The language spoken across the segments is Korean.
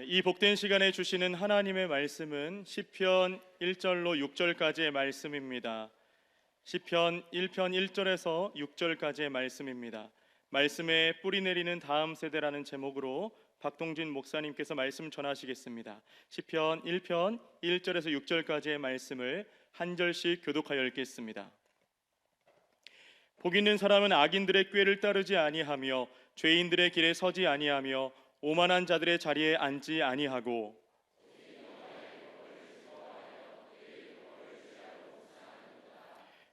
이 복된 시간에 주시는 하나님의 말씀은 시편 1절로 6절까지의 말씀입니다. 시편 1편 1절에서 6절까지의 말씀입니다. 말씀에 뿌리 내리는 다음 세대라는 제목으로 박동진 목사님께서 말씀 전하시겠습니다. 시편 1편 1절에서 6절까지의 말씀을 한 절씩 교독하여 읽겠습니다. 복 있는 사람은 악인들의 꾀를 따르지 아니하며 죄인들의 길에 서지 아니하며 오만한 자들의 자리에 앉지 아니하고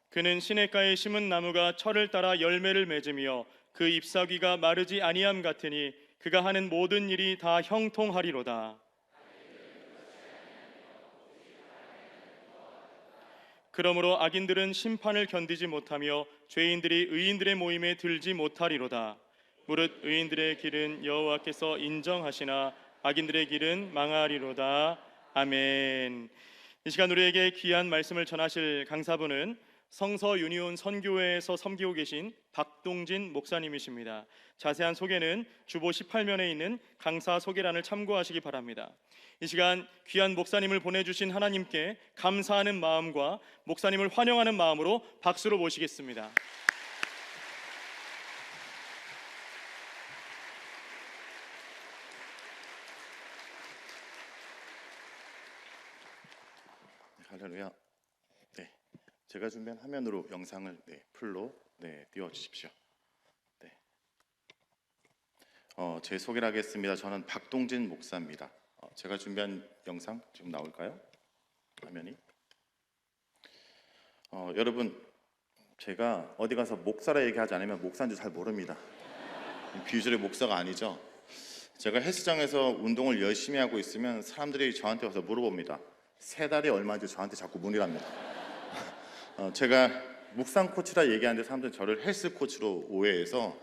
그는 시냇가에 심은 나무가 철을 따라 열매를 맺으며 그 잎사귀가 마르지 아니함 같으니 그가 하는 모든 일이 다 형통하리로다. 그러므로 악인들은 심판을 견디지 못하며 죄인들이 의인들의 모임에 들지 못하리로다. 무릇 의인들의 길은 여호와께서 인정하시나 악인들의 길은 망하리로다. 아멘. 이 시간 우리에게 귀한 말씀을 전하실 강사분은 성서 유니온 선교회에서 섬기고 계신 박동진 목사님이십니다. 자세한 소개는 주보 18면에 있는 강사 소개란을 참고하시기 바랍니다. 이 시간 귀한 목사님을 보내주신 하나님께 감사하는 마음과 목사님을 환영하는 마음으로 박수로 모시겠습니다. 할렐루야. 네, 제가 준비한 화면으로 영상을 풀로 띄워주십시오. 제 소개를 하겠습니다. 저는 박동진 목사입니다. 제가 준비한 영상 지금 나올까요? 화면이. 여러분, 제가 어디 가서 목사라 얘기하지 않으면 목사인 줄 잘 모릅니다. 비주얼의 목사가 아니죠. 제가 헬스장에서 운동을 열심히 하고 있으면 사람들이 저한테 와서 물어봅니다. 세 달이 얼마인지 저한테 자꾸 문의를 합니다. 제가 묵상 코치라 얘기하는데 사람들은 저를 헬스 코치로 오해해서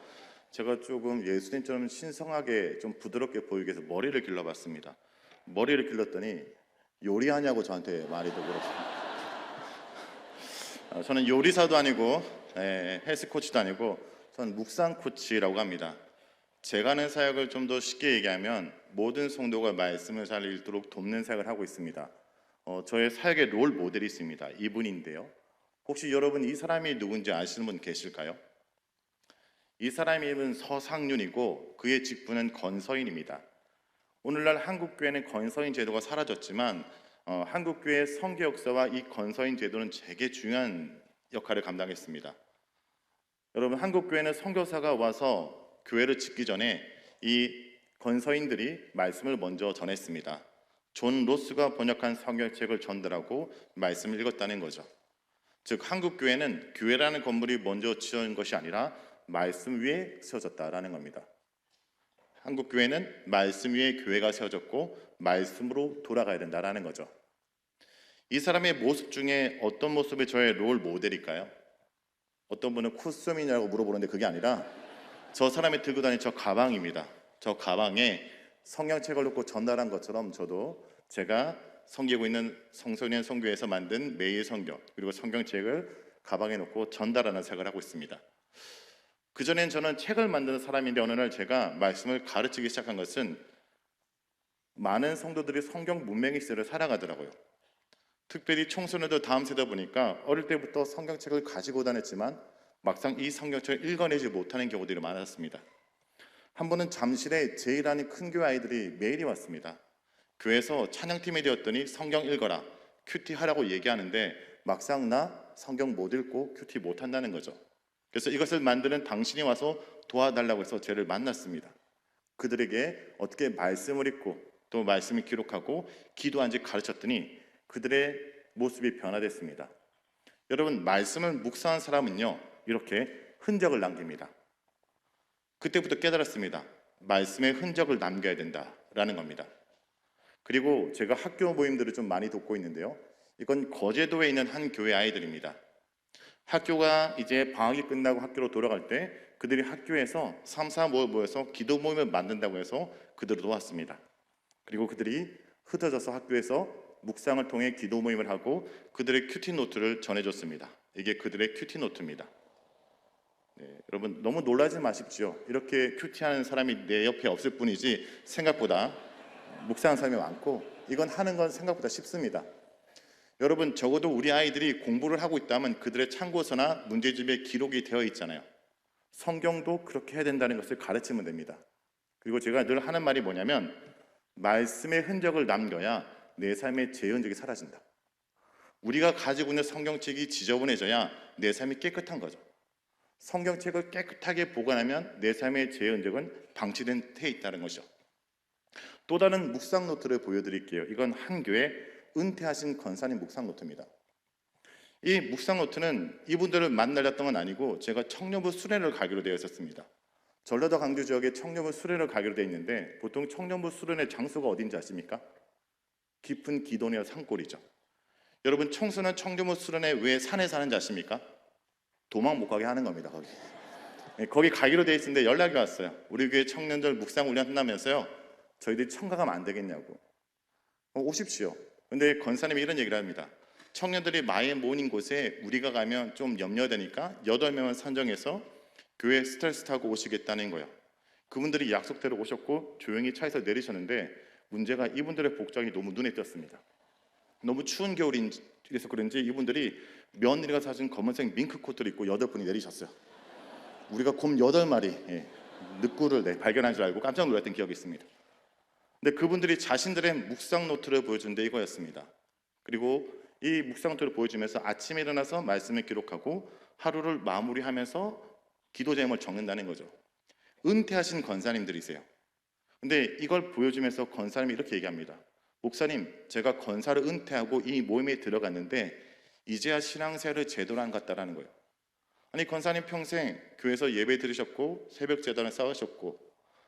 제가 조금 예수님처럼 신성하게 좀 부드럽게 보이기 위해서 머리를 길러봤습니다. 머리를 길렀더니 요리하냐고 저한테 많이 물어봤습니다. 저는 요리사도 아니고 헬스 코치도 아니고 저는 묵상 코치라고 합니다. 제가 하는 사역을 좀 더 쉽게 얘기하면 모든 성도가 말씀을 잘 읽도록 돕는 사역을 하고 있습니다. 저의 사역의 롤 모델이 있습니다. 이분인데요. 혹시 여러분 이 사람이 누군지 아시는 분 계실까요? 이 사람의 이름은 서상윤이고 그의 직분은 건서인입니다. 오늘날 한국교회는 건서인 제도가 사라졌지만 한국교회의 선교 역사와 이 건서인 제도는 되게 중요한 역할을 감당했습니다. 여러분, 한국교회는 선교사가 와서 교회를 짓기 전에 이 건서인들이 말씀을 먼저 전했습니다. 존 로스가 번역한 성경책을 전달하고 말씀을 읽었다는 거죠. 즉 한국교회는 교회라는 건물이 먼저 지어진 것이 아니라 말씀 위에 세워졌다라는 겁니다. 한국교회는 말씀 위에 교회가 세워졌고 말씀으로 돌아가야 된다라는 거죠. 이 사람의 모습 중에 어떤 모습이 저의 롤 모델일까요? 어떤 분은 쿠스미냐고 물어보는데 그게 아니라 저 사람이 들고 다니는 저 가방입니다. 저 가방에 성경책을 놓고 전달한 것처럼 저도 제가 섬기고 있는 성소년 선교회에서 만든 매일 성경 그리고 성경책을 가방에 놓고 전달하는 사역을 하고 있습니다. 그전엔 저는 책을 만드는 사람인데 어느 날 제가 말씀을 가르치기 시작한 것은 많은 성도들이 성경 문맹의 시대를 살아가더라고요. 특별히 청소년들 다음 세대 보니까 어릴 때부터 성경책을 가지고 다녔지만 막상 이 성경책을 읽어내지 못하는 경우들이 많았습니다. 한 번은 잠실에 제이라는 큰 교회 아이들이 메일이 왔습니다. 교회에서 찬양팀이 되었더니 성경 읽어라, 큐티 하라고 얘기하는데 막상 나 성경 못 읽고 큐티 못 한다는 거죠. 그래서 이것을 만드는 당신이 와서 도와달라고 해서 저를 만났습니다. 그들에게 어떻게 말씀을 읽고 또 말씀을 기록하고 기도하는지 가르쳤더니 그들의 모습이 변화됐습니다. 여러분, 말씀을 묵상한 사람은요 이렇게 흔적을 남깁니다. 그때부터 깨달았습니다. 말씀의 흔적을 남겨야 된다라는 겁니다. 그리고 제가 학교 모임들을 좀 많이 돕고 있는데요. 이건 거제도에 있는 한 교회 아이들입니다. 학교가 이제 방학이 끝나고 학교로 돌아갈 때 그들이 학교에서 3, 4 모여서 기도 모임을 만든다고 해서 그들을 도왔습니다. 그리고 그들이 흩어져서 학교에서 묵상을 통해 기도 모임을 하고 그들의 큐티 노트를 전해줬습니다. 이게 그들의 큐티 노트입니다. 여러분 너무 놀라지 마십시오. 이렇게 큐티하는 사람이 내 옆에 없을 뿐이지 생각보다 묵상하는 사람이 많고 이건 하는 건 생각보다 쉽습니다. 여러분 적어도 우리 아이들이 공부를 하고 있다면 그들의 참고서나 문제집에 기록이 되어 있잖아요. 성경도 그렇게 해야 된다는 것을 가르치면 됩니다. 그리고 제가 늘 하는 말이 뭐냐면 말씀의 흔적을 남겨야 내 삶의 제 흔적이 사라진다. 우리가 가지고 있는 성경책이 지저분해져야 내 삶이 깨끗한 거죠. 성경책을 깨끗하게 보관하면 내 삶의 제 흔적은 방치된 태 있다는 것이죠. 또 다른 묵상 노트를 보여드릴게요. 이건 한 교회 은퇴하신 권사님 묵상 노트입니다. 이 묵상 노트는 이분들을 만나렸던 건 아니고 제가 청년부 수련을 가기로 되어 있었습니다. 전라도 광주 지역에 청년부 수련을 가기로 되어 있는데 보통 청년부 수련의 장소가 어딘지 아십니까? 깊은 기도네어 산골이죠. 여러분 청소년 청년부 수련회 왜 산에 사는지 아십니까? 도망 못 가게 하는 겁니다. 거기 가기로 되어 있는데 연락이 왔어요. 우리 교회 청년들 묵상 훈련 한다면서요. 저희들이 청가가면 안 되겠냐고. 오십시오. 근데 권사님이 이런 얘기를 합니다. 청년들이 많이 모인 곳에 우리가 가면 좀 염려되니까 8명을 선정해서 교회 스트레스 타고 오시겠다는 거예요. 그분들이 약속대로 오셨고 조용히 차에서 내리셨는데 문제가 이분들의 복장이 너무 눈에 띄었습니다. 너무 추운 겨울이라서 그런지 이분들이 며느리가 사준 검은색 밍크 코트를 입고 8분이 내리셨어요. 우리가 곰 8마리 늑구를 발견한 줄 알고 깜짝 놀랐던 기억이 있습니다. 근데 그분들이 자신들의 묵상 노트를 보여준데 이거였습니다. 그리고 이 묵상 노트를 보여주면서 아침에 일어나서 말씀을 기록하고 하루를 마무리하면서 기도 제목을 적는다는 거죠. 은퇴하신 권사님들이세요. 근데 이걸 보여주면서 권사님이 이렇게 얘기합니다. 목사님, 제가 권사를 은퇴하고 이 모임에 들어갔는데 이제야 신앙생활을 제대로 한 것 같다라는 거예요. 아니 권사님 평생 교회에서 예배 들으셨고 새벽 제단을 쌓으셨고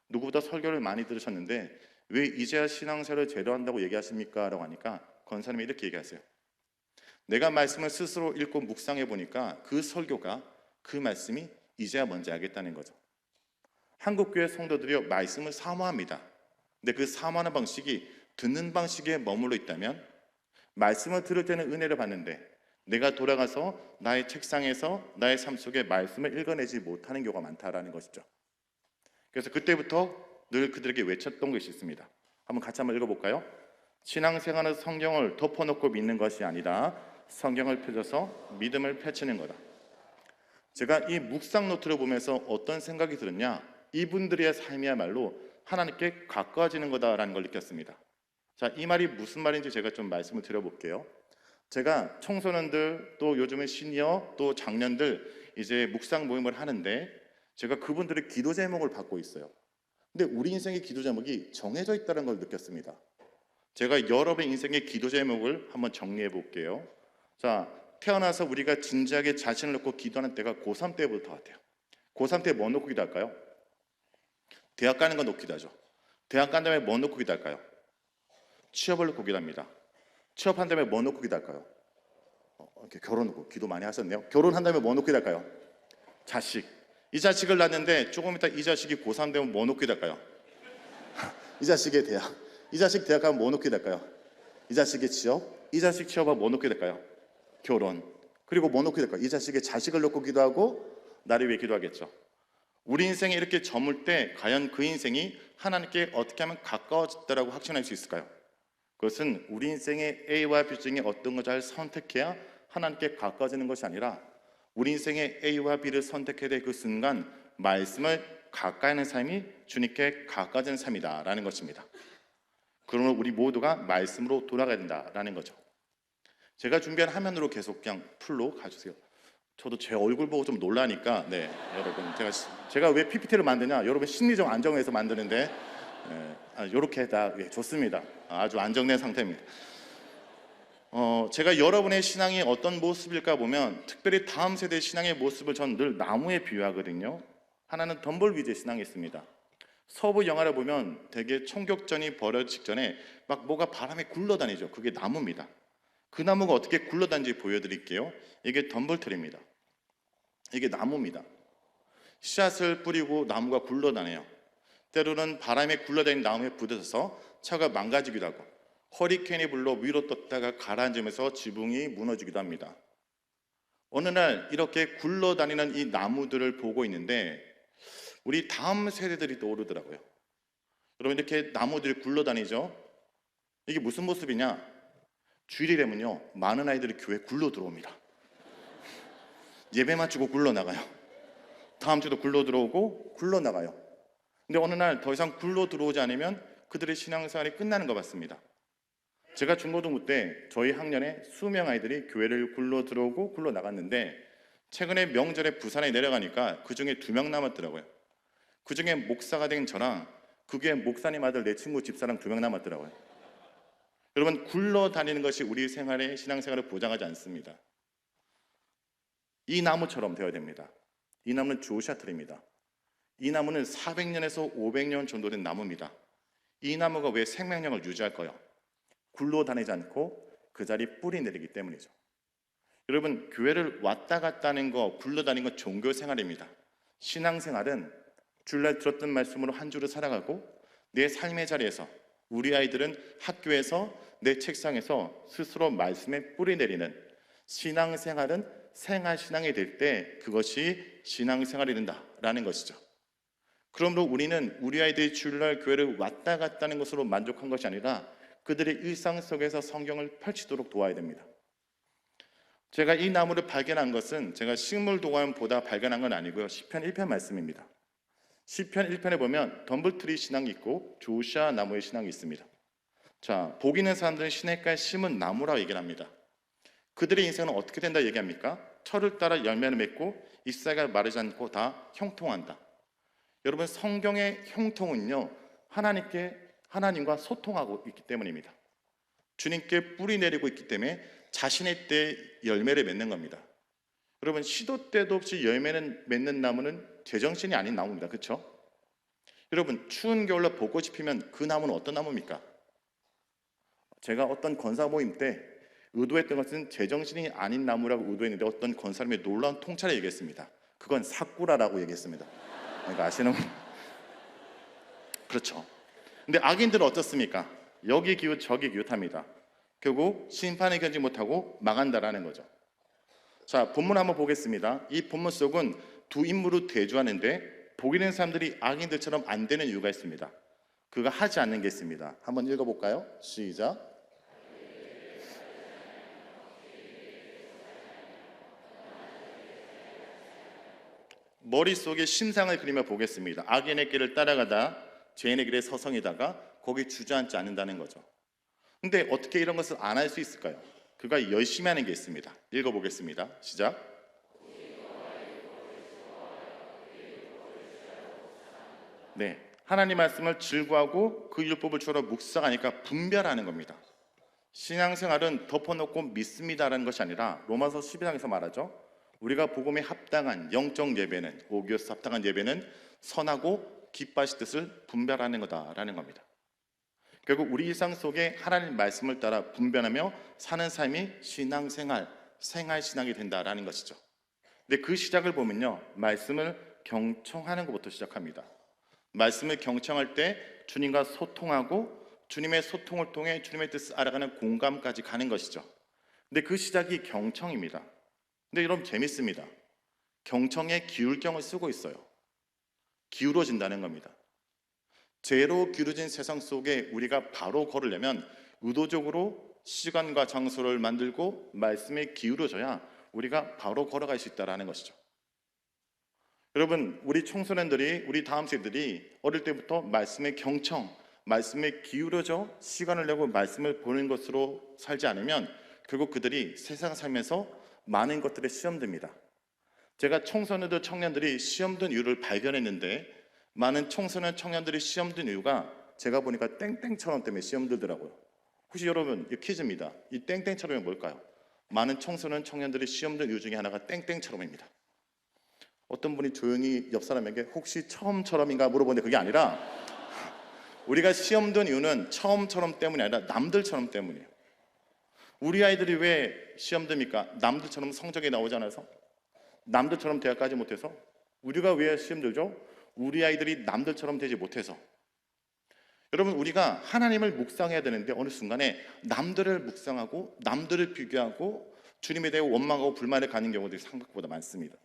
누구보다 설교를 많이 들으셨는데 왜 이제야 신앙생활을 제대로 한다고 얘기하십니까? 라고 하니까 권사님이 이렇게 얘기하세요. 내가 말씀을 스스로 읽고 묵상해 보니까 그 설교가 그 말씀이 이제야 뭔지 알겠다는 거죠. 한국교회 성도들이 말씀을 사모합니다. 근데 그 사모하는 방식이 듣는 방식에 머물러 있다면 말씀을 들을 때는 은혜를 받는데 내가 돌아가서 나의 책상에서 나의 삶 속에 말씀을 읽어내지 못하는 경우가 많다라는 것이죠. 그래서 그때부터 늘 그들에게 외쳤던 것이 있습니다. 한번 읽어볼까요? 신앙생활은 성경을 덮어놓고 믿는 것이 아니라 성경을 펴줘서 믿음을 펼치는 거다. 제가 이 묵상 노트를 보면서 어떤 생각이 들었냐? 이분들의 삶이야말로 하나님께 가까워지는 거다라는 걸 느꼈습니다. 자, 이 말이 무슨 말인지 제가 좀 말씀을 드려볼게요. 제가 청소년들 또 요즘은 시니어 또 장년들 이제 묵상 모임을 하는데 제가 그분들의 기도 제목을 받고 있어요. 근데 우리 인생의 기도 제목이 정해져 있다는 걸 느꼈습니다. 제가 여러분의 인생의 기도 제목을 한번 정리해 볼게요. 자, 태어나서 우리가 진지하게 자신을 놓고 기도하는 때가 고3 때부터 같아요. 고3 때 뭐 놓고 기도할까요? 대학 가는 거 놓고 기도하죠. 대학 간 다음에 뭐 놓고 기도할까요? 취업을 놓고 기도합니다. 취업한 다음에 뭐 놓고 기도할까요? 이렇게 결혼 놓고 기도 많이 하셨네요. 결혼한 다음에 뭐 놓고 기도할까요? 자식. 이 자식을 낳는데 조금 이따 이 자식이 고3 되면 뭐 놓고 기도할까요? 이 자식의 대학. 이 자식 대학 가면 뭐 놓고 기도할까요? 이 자식의 취업. 이 자식 취업하면 뭐 놓고 기도할까요? 결혼. 그리고 뭐 놓고 기도할까요? 이 자식의 자식을 놓고 기도하고 나를 위해 기도하겠죠. 우리 인생에 이렇게 저물 때 과연 그 인생이 하나님께 어떻게 하면 가까워졌다라고 확신할 수 있을까요? 그것은 우리 인생의 A와 B 중에 어떤 걸 잘 선택해야 하나님께 가까워지는 것이 아니라 우리 인생의 A와 B를 선택해야 될 그 순간 말씀을 가까이 하는 삶이 주님께 가까워지는 삶이다라는 것입니다. 그러므로 우리 모두가 말씀으로 돌아가야 된다라는 거죠. 제가 준비한 화면으로 계속 그냥 풀로 가주세요. 저도 제 얼굴 보고 좀 놀라니까 여러분 제가 왜 PPT를 만드냐? 여러분 심리적 안정에서 만드는데 이렇게 다 좋습니다. 아주 안정된 상태입니다. 제가 여러분의 신앙이 어떤 모습일까 보면 특별히 다음 세대 신앙의 모습을 전 늘 나무에 비유하거든요. 하나는 덤벌위즈의 신앙이 있습니다. 서부 영화를 보면 되게 총격전이 벌어지기 직전에 막 뭐가 바람에 굴러다니죠. 그게 나무입니다. 그 나무가 어떻게 굴러다니는지 보여드릴게요. 이게 덤벌트리입니다. 이게 나무입니다. 씨앗을 뿌리고 나무가 굴러다녀요. 때로는 바람에 굴러다니는 나무에 부딪혀서 차가 망가지기도 하고 허리케인이 불러 위로 떴다가 가라앉으면서 지붕이 무너지기도 합니다. 어느 날 이렇게 굴러다니는 이 나무들을 보고 있는데 우리 다음 세대들이 떠오르더라고요. 여러분 이렇게 나무들이 굴러다니죠. 이게 무슨 모습이냐? 주일이 되면요, 많은 아이들이 교회 굴러 들어옵니다. 예배 마치고 굴러 나가요. 다음 주도 굴러 들어오고 굴러 나가요. 근데 어느 날 더 이상 굴러 들어오지 않으면 그들의 신앙생활이 끝나는 것 같습니다. 제가 중고등부 때 저희 학년에 수명 아이들이 교회를 굴러 들어오고 굴러 나갔는데 최근에 명절에 부산에 내려가니까 그 중에 2명 남았더라고요. 그 중에 목사가 된 저랑 그게 목사님 아들 내 친구 집사람 2명 남았더라고요. 여러분, 굴러다니는 것이 우리 생활의 신앙생활을 보장하지 않습니다. 이 나무처럼 되어야 됩니다. 이 나무는 조샤틀입니다. 이 나무는 400년에서 500년 정도 된 나무입니다. 이 나무가 왜 생명력을 유지할까요? 굴러다니지 않고 그 자리 뿌리 내리기 때문이죠. 여러분, 교회를 왔다 갔다 하는 거, 굴러다니는 거 종교 생활입니다. 신앙생활은 주일날 들었던 말씀으로 한 주를 살아가고 내 삶의 자리에서, 우리 아이들은 학교에서, 내 책상에서 스스로 말씀에 뿌리 내리는 신앙생활은 생활신앙이 될 때 그것이 신앙생활이 된다라는 것이죠. 그러므로 우리는 우리 아이들이 주일날 교회를 왔다 갔다 하는 것으로 만족한 것이 아니라 그들의 일상 속에서 성경을 펼치도록 도와야 됩니다. 제가 이 나무를 발견한 것은 제가 식물도감 보다 발견한 건 아니고요, 시편 1편 말씀입니다. 시편 1편에 보면 덤블트리 신앙이 있고 조시아 나무의 신앙이 있습니다. 자, 복 있는 사람들은 시냇가에 심은 나무라고 얘기를 합니다. 그들의 인생은 어떻게 된다 얘기합니까? 철을 따라 열매를 맺고 잎사귀가 마르지 않고 다 형통한다. 여러분, 성경의 형통은요, 하나님과 소통하고 있기 때문입니다. 주님께 뿌리 내리고 있기 때문에 자신의 때에 열매를 맺는 겁니다. 여러분, 시도 때도 없이 열매는 맺는 나무는 제정신이 아닌 나무입니다. 그렇죠? 여러분, 추운 겨울로 벚꽃이 피면 그 나무는 어떤 나무입니까? 제가 어떤 권사 모임 때 의도했던 것은 제정신이 아닌 나무라고 의도했는데 어떤 권사님이 놀라운 통찰을 얘기했습니다. 그건 사쿠라라고 얘기했습니다. 그러니까 아시는 분? 그렇죠. 근데 악인들은 어떻습니까? 여기 기웃 저기 기웃합니다. 결국 심판을 견지 못하고 망한다라는 거죠. 자, 본문 한번 보겠습니다. 이 본문 속은 두 인물을 대조하는데 복 있는 사람들이 악인들처럼 안 되는 이유가 있습니다. 그가 하지 않는 게 있습니다. 한번 읽어볼까요? 시작. 머릿속에 심상을 그리며 보겠습니다. 악인의 길을 따라가다 죄인의 길에 서성이다가 거기 주저앉지 않는다는 거죠. 근데 어떻게 이런 것을 안 할 수 있을까요? 그가 열심히 하는 게 있습니다. 읽어보겠습니다. 시작. 네, 하나님 말씀을 즐거워하고 그 율법을 주로 묵상하니까 분별하는 겁니다. 신앙생활은 덮어놓고 믿습니다라는 것이 아니라 로마서 12장에서 말하죠. 우리가 복음에 합당한 영적 예배는, 오교스 합당한 예배는 선하고 기뻐하실 뜻을 분별하는 거다라는 겁니다. 결국 우리 일상 속에 하나님 말씀을 따라 분별하며 사는 삶이 신앙생활, 생활신앙이 된다라는 것이죠. 근데 그 시작을 보면요, 말씀을 경청하는 것부터 시작합니다. 말씀을 경청할 때 주님과 소통하고 주님의 소통을 통해 주님의 뜻을 알아가는 공감까지 가는 것이죠. 근데 그 시작이 경청입니다. 근데 여러분, 재밌습니다. 경청에 기울경을 쓰고 있어요. 기울어진다는 겁니다. 죄로 기울어진 세상 속에 우리가 바로 걸으려면 의도적으로 시간과 장소를 만들고 말씀에 기울어져야 우리가 바로 걸어갈 수 있다는 것이죠. 여러분, 우리 청소년들이, 우리 다음 세대들이 어릴 때부터 말씀에 경청, 말씀에 기울어져 시간을 내고 말씀을 보는 것으로 살지 않으면 결국 그들이 세상 살면서 많은 것들에 시험듭니다. 제가 청소년들, 청년들이 시험든 이유를 발견했는데 많은 청소년, 청년들이 시험든 이유가 제가 보니까 땡땡처럼 때문에 시험들더라고요. 혹시 여러분, 이 퀴즈입니다. 이 땡땡처럼이 뭘까요? 많은 청소년, 청년들이 시험든 이유 중에 하나가 땡땡처럼입니다. 어떤 분이 조용히 옆 사람에게 혹시 처음처럼인가 물어보는데 그게 아니라 우리가 시험든 이유는 처음처럼 때문이 아니라 남들처럼 때문이에요. 우리 아이들이 왜 시험듭니까? 남들처럼 성적이 나오지 않아서? 남들처럼 대학 가지 못해서? 우리가 왜 시험들죠? 우리 아이들이 남들처럼 되지 못해서. 여러분, 우리가 하나님을 묵상해야 되는데 어느 순간에 남들을 묵상하고 남들을 비교하고 주님에 대해 원망하고 불만을 가는 경우들이 생각보다 많습니다.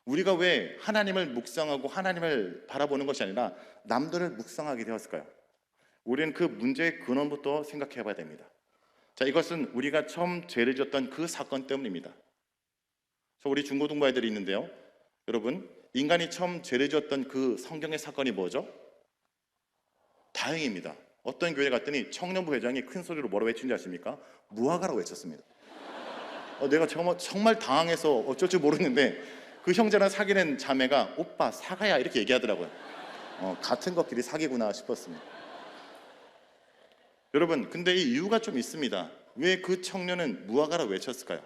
우리가 왜 하나님을 묵상하고 하나님을 바라보는 것이 아니라 남들을 묵상하게 되었을까요? 우리는 그 문제의 근원부터 생각해 봐야 됩니다. 자, 이것은 우리가 처음 죄를 지었던 그 사건 때문입니다. 우리 중고등부 아이들이 있는데요. 여러분, 인간이 처음 죄를 지었던 그 성경의 사건이 뭐죠? 다행입니다. 어떤 교회 갔더니 청년부 회장이 큰 소리로 뭐라고 외친지 아십니까? 무화과라고 외쳤습니다. 내가 정말 당황해서 어쩔 줄 모르는데 그 형제랑 사귀는 자매가 오빠 사과야 이렇게 얘기하더라고요. 같은 것끼리 사귀구나 싶었습니다. 여러분, 근데 이 이유가 좀 있습니다. 왜 그 청년은 무화과라고 외쳤을까요?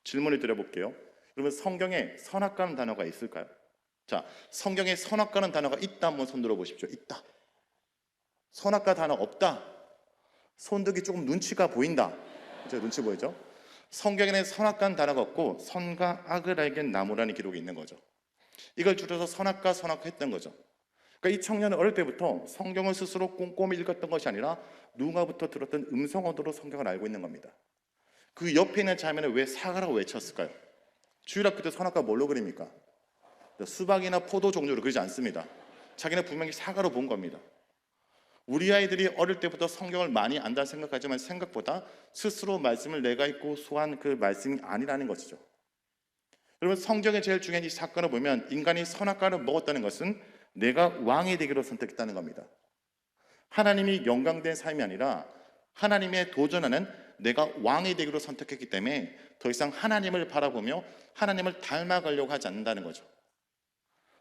질문을 드려볼게요. 여러분, 성경에 선악과는 단어가 있을까요? 자, 성경에 선악과는 단어가 있다 한번 손 들어보십시오. 있다. 선악과 단어 없다. 손들기 조금 눈치가 보인다. 제 눈치 보이죠? 성경에는 선악과는 단어가 없고 선과 악을 알겐 나무라는 기록이 있는 거죠. 이걸 줄여서 선악과 했던 거죠. 그러니까 이 청년은 어릴 때부터 성경을 스스로 꼼꼼히 읽었던 것이 아니라 누군가부터 들었던 음성 언어로 성경을 알고 있는 겁니다. 그 옆에 있는 자매는 왜 사과라고 외쳤을까요? 주일학교 때 선악과 뭘로 그립니까? 수박이나 포도 종류로 그리지 않습니다. 자기는 분명히 사과로 본 겁니다. 우리 아이들이 어릴 때부터 성경을 많이 안다 생각하지만 생각보다 스스로 말씀을 내가 읽고 소화한 그 말씀이 아니라는 것이죠. 여러분, 성경의 제일 중요한 이 사건을 보면 인간이 선악과를 먹었다는 것은 내가 왕이 되기로 선택했다는 겁니다. 하나님이 영광된 삶이 아니라 하나님의 도전하는 내가 왕이 되기로 선택했기 때문에 더 이상 하나님을 바라보며 하나님을 닮아가려고 하지 않는다는 거죠.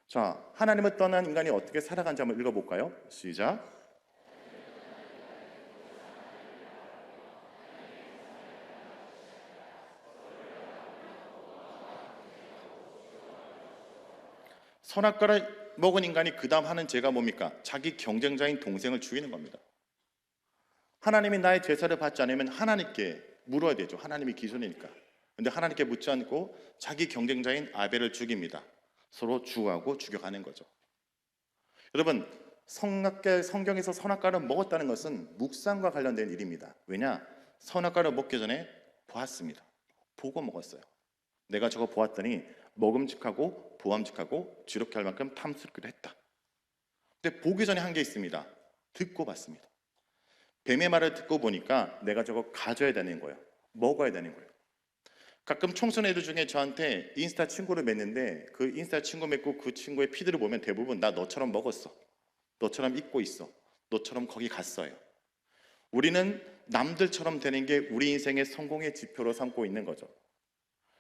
자, 하나님을 떠난 인간이 어떻게 살아간지 한번 읽어볼까요? 시작. 선악과를 먹은 인간이 그 다음 하는 죄가 뭡니까? 자기 경쟁자인 동생을 죽이는 겁니다. 하나님이 나의 제사를 받지 않으면 하나님께 물어야 되죠. 하나님이 기준이니까. 근데 하나님께 묻지 않고 자기 경쟁자인 아벨을 죽입니다. 서로 주고하고 죽여가는 거죠. 여러분, 성경에서 선악과를 먹었다는 것은 묵상과 관련된 일입니다. 왜냐? 선악과를 먹기 전에 보았습니다. 보고 먹었어요. 내가 저거 보았더니 먹음직하고 보암직하고 지롭게 할 만큼 탐스럽기도 했다. 근데 보기 전에 한 게 있습니다. 듣고 봤습니다. 뱀의 말을 듣고 보니까 내가 저거 가져야 되는 거예요. 먹어야 되는 거예요. 가끔 청소년 애들 중에 저한테 인스타 친구를 맺는데 그 인스타 친구 맺고 그 친구의 피드를 보면 대부분 나 너처럼 먹었어. 너처럼 입고 있어. 너처럼 거기 갔어요. 우리는 남들처럼 되는 게 우리 인생의 성공의 지표로 삼고 있는 거죠.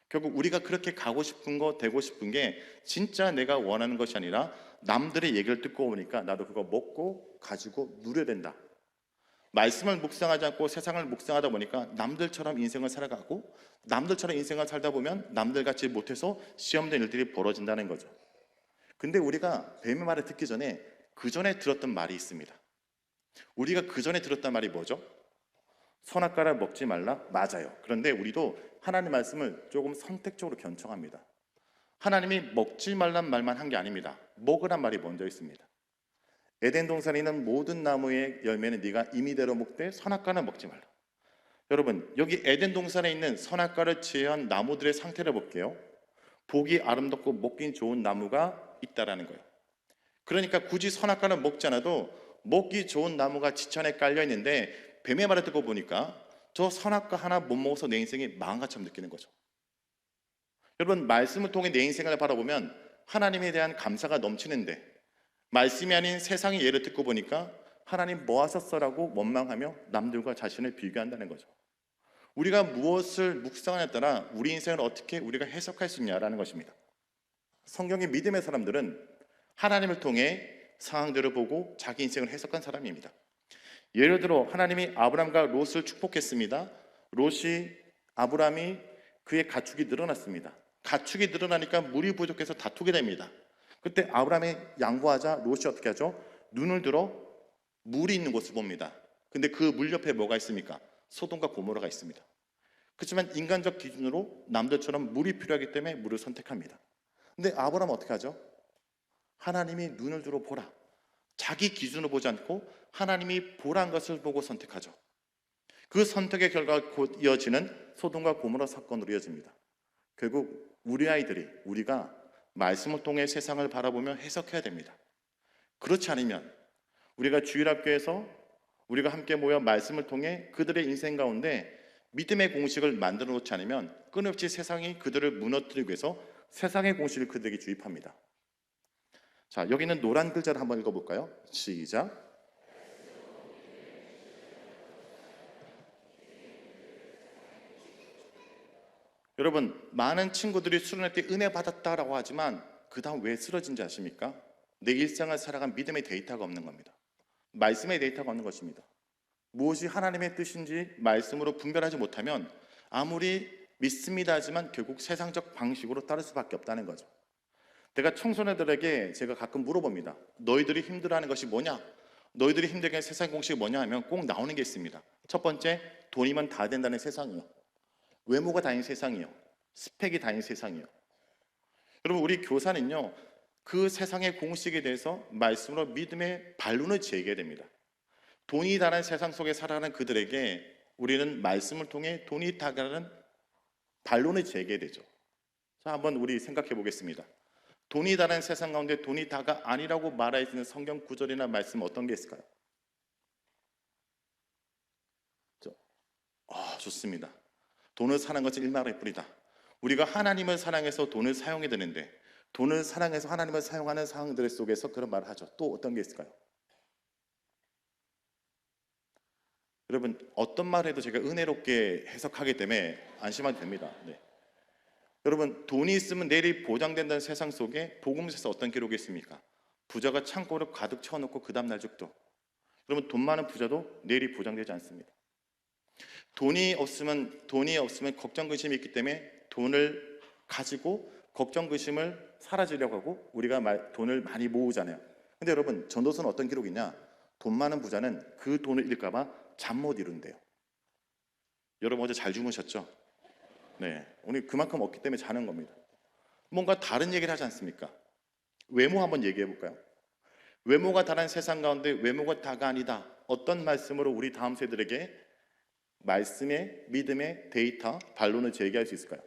결국 우리가 그렇게 가고 싶은 거, 되고 싶은 게 진짜 내가 원하는 것이 아니라 남들의 얘기를 듣고 보니까 나도 그거 먹고 가지고 누려야 된다. 말씀을 묵상하지 않고 세상을 묵상하다 보니까 남들처럼 인생을 살아가고 남들처럼 인생을 살다 보면 남들같이 못해서 시험된 일들이 벌어진다는 거죠. 근데 우리가 뱀의 말을 듣기 전에 그 전에 들었던 말이 있습니다. 우리가 그 전에 들었던 말이 뭐죠? 선악과를 먹지 말라? 맞아요. 그런데 우리도 하나님 말씀을 조금 선택적으로 견청합니다. 하나님이 먹지 말란 말만 한 게 아닙니다. 먹으란 말이 먼저 있습니다. 에덴 동산에 있는 모든 나무의 열매는 네가 임의대로 먹되 선악과는 먹지 말라. 여러분, 여기 에덴 동산에 있는 선악과를 제외한 나무들의 상태를 볼게요. 보기 아름답고 먹기 좋은 나무가 있다라는 거예요. 그러니까 굳이 선악과는 먹지 않아도 먹기 좋은 나무가 지천에 깔려 있는데 뱀의 말을 듣고 보니까 저 선악과 하나 못 먹어서 내 인생이 망한 것처럼 느끼는 거죠. 여러분, 말씀을 통해 내 인생을 바라보면 하나님에 대한 감사가 넘치는데 말씀이 아닌 세상의 예를 듣고 보니까 하나님 뭐 하셨어라고 원망하며 남들과 자신을 비교한다는 거죠. 우리가 무엇을 묵상하냐에 따라 우리 인생을 어떻게 우리가 해석할 수 있냐라는 것입니다. 성경의 믿음의 사람들은 하나님을 통해 상황들을 보고 자기 인생을 해석한 사람입니다. 예를 들어 하나님이 아브람과 롯을 축복했습니다. 롯이 아브람이 그의 가축이 늘어났습니다. 가축이 늘어나니까 물이 부족해서 다투게 됩니다. 그때 아브람이 양보하자 롯이 어떻게 하죠? 눈을 들어 물이 있는 곳을 봅니다. 근데 그 물 옆에 뭐가 있습니까? 소돔과 고모라가 있습니다. 그렇지만 인간적 기준으로 남들처럼 물이 필요하기 때문에 물을 선택합니다. 근데 아브람은 어떻게 하죠? 하나님이 눈을 들어 보라. 자기 기준으로 보지 않고 하나님이 보란 것을 보고 선택하죠. 그 선택의 결과가 곧 이어지는 소돔과 고모라 사건으로 이어집니다. 결국 우리 아이들이 우리가 말씀을 통해 세상을 바라보며 해석해야 됩니다. 그렇지 않으면 우리가 주일학교에서 우리가 함께 모여 말씀을 통해 그들의 인생 가운데 믿음의 공식을 만들어 놓지 않으면 끊임없이 세상이 그들을 무너뜨리기 위해서 세상의 공식을 그들에게 주입합니다. 자, 여기는 노란 글자를 한번 읽어볼까요? 시작. 여러분, 많은 친구들이 수련회 때 은혜 받았다라고 하지만 그 다음 왜 쓰러진지 아십니까? 내 일상을 살아간 믿음의 데이터가 없는 겁니다. 말씀의 데이터가 없는 것입니다. 무엇이 하나님의 뜻인지 말씀으로 분별하지 못하면 아무리 믿습니다 하지만 결국 세상적 방식으로 따를 수밖에 없다는 거죠. 내가 청소년들에게 제가 가끔 물어봅니다. 너희들이 힘들어하는 것이 뭐냐? 너희들이 힘들게 하는 세상 공식이 뭐냐 하면 꼭 나오는 게 있습니다. 첫 번째, 돈이면 다 된다는 세상이요. 외모가 다인 세상이요. 스펙이 다인 세상이요. 여러분, 우리 교사는요, 그 세상의 공식에 대해서 말씀으로 믿음의 반론을 제기해야 됩니다. 돈이 다른 세상 속에 살아가는 그들에게 우리는 말씀을 통해 돈이 다가는 반론을 제기해야 되죠. 자, 한번 우리 생각해 보겠습니다. 돈이 다른 세상 가운데 돈이 다가 아니라고 말할 수 있는 성경 구절이나 말씀 어떤 게 있을까요? 좋습니다. 돈을 사는 것은 일말의 뿐이다. 우리가 하나님을 사랑해서 돈을 사용해야 되는데 돈을 사랑해서 하나님을 사용하는 상황들 속에서 그런 말을 하죠. 또 어떤 게 있을까요? 여러분, 어떤 말을 해도 제가 은혜롭게 해석하기 때문에 안심하면 됩니다. 네. 여러분, 돈이 있으면 내일이 보장된다는 세상 속에 복음서에서 어떤 기록이 있습니까? 부자가 창고를 가득 채워놓고 그 다음날 죽도. 여러분, 돈 많은 부자도 내일이 보장되지 않습니다. 돈이 없으면 걱정 근심이 있기 때문에 돈을 가지고 걱정 근심을 사라지려고 하고 우리가 돈을 많이 모으잖아요. 근데 여러분, 전도서는 어떤 기록이냐? 돈 많은 부자는 그 돈을 잃을까 봐 잠 못 이룬대요. 여러분, 어제 잘 주무셨죠? 네, 오늘 그만큼 없기 때문에 자는 겁니다. 뭔가 다른 얘기를 하지 않습니까? 외모 한번 얘기해 볼까요? 외모가 다른 세상 가운데 외모가 다가 아니다. 어떤 말씀으로 우리 다음 세대들에게 말씀의 믿음의 데이터 반론을 제기할 수 있을까요?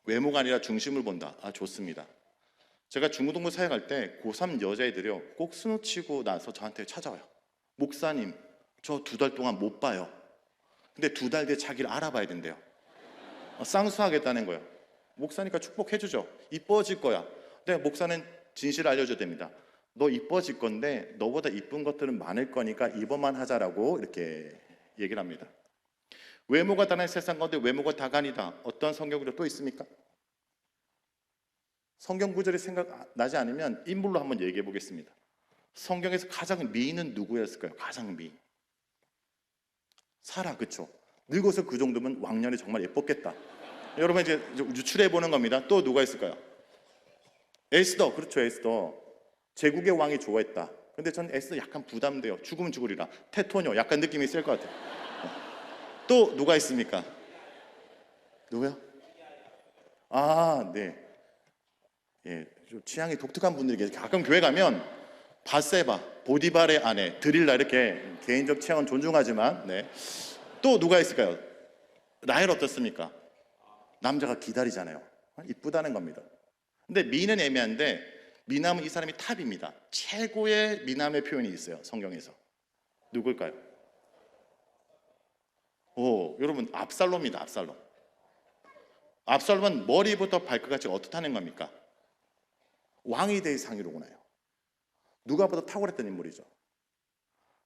외모가 아니라 중심을 본다. 좋습니다. 제가 중고등부 사역할 때 고3 여자애들이요, 꼭 스노 치고 나서 저한테 찾아와요. 목사님, 저 2달 동안 못 봐요. 근데 2달 뒤에 자기를 알아봐야 된대요. 쌍수하겠다는 거예요. 목사니까 축복해주죠. 이뻐질 거야. 근데 목사는 진실을 알려줘야 됩니다. 너 이뻐질 건데 너보다 이쁜 것들은 많을 거니까 이번만 하자라고 이렇게 얘기를 합니다. 외모가 다른 세상 가운데 외모가 다가 아니다. 어떤 성경 구절 또 있습니까? 성경 구절이 생각나지 않으면 인물로 한번 얘기해 보겠습니다. 성경에서 가장 미인은 누구였을까요? 가장 미인. 사라, 그쵸? 늙어서 그 정도면 왕년에 정말 예뻤겠다. 여러분, 이제 유출해 보는 겁니다. 또 누가 있을까요? 에스더, 그렇죠, 에스더. 제국의 왕이 좋아했다. 근데 전 에스더 약간 부담돼요. 죽으면 죽으리라. 테토녀, 약간 느낌이 셀 것 같아요. 또 누가 있습니까? 누구요? 네. 예, 좀 취향이 독특한 분들이 계세요. 가끔 교회 가면 바세바, 보디발의 아내, 드릴라 이렇게 개인적 취향은 존중하지만, 네. 또 누가 있을까요? 라헬 어떻습니까? 남자가 기다리잖아요. 이쁘다는 겁니다. 근데 미는 애매한데 미남은 이 사람이 탑입니다. 최고의 미남의 표현이 있어요, 성경에서. 누굴까요? 여러분, 압살롬입니다. 압살롬. 압살롬은 머리부터 발끝까지 어떻다는 겁니까? 왕이 될 상이로구나요. 누가 봐도 탁월했던 인물이죠.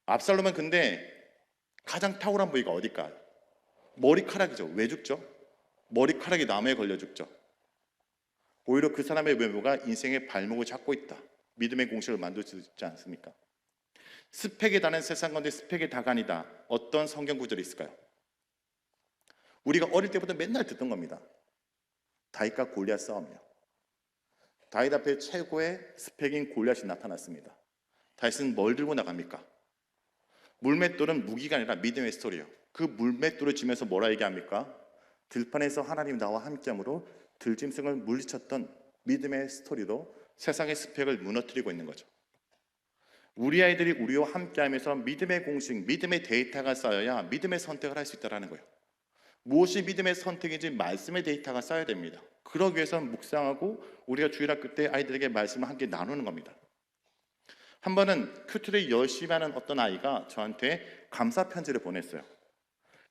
압살롬은 근데 가장 탁월한 부위가 어딜까요? 머리카락이죠. 왜 죽죠? 머리카락이 나무에 걸려 죽죠. 오히려 그 사람의 외모가 인생의 발목을 잡고 있다. 믿음의 공식을 만들 수 있지 않습니까? 스펙에 다는 세상 가운데 스펙의 다간이다. 어떤 성경 구절이 있을까요? 우리가 어릴 때부터 맨날 듣던 겁니다. 다윗과 골리앗 싸움이요. 다윗 앞에 최고의 스펙인 골리앗이 나타났습니다. 다윗은 뭘 들고 나갑니까? 물맷돌은 무기가 아니라 믿음의 스토리예요. 그 물맷돌을 쥐면서 뭐라 얘기합니까? 들판에서 하나님 나와 함께함으로 들짐승을 물리쳤던 믿음의 스토리도 세상의 스펙을 무너뜨리고 있는 거죠. 우리 아이들이 우리와 함께하면서 믿음의 공식, 믿음의 데이터가 쌓여야 믿음의 선택을 할 수 있다는 거예요. 무엇이 믿음의 선택인지 말씀의 데이터가 쌓여야 됩니다. 그러기 위해서 묵상하고 우리가 주일학교 때 아이들에게 말씀을 함께 나누는 겁니다. 한 번은 큐티를 열심히 하는 어떤 아이가 저한테 감사 편지를 보냈어요.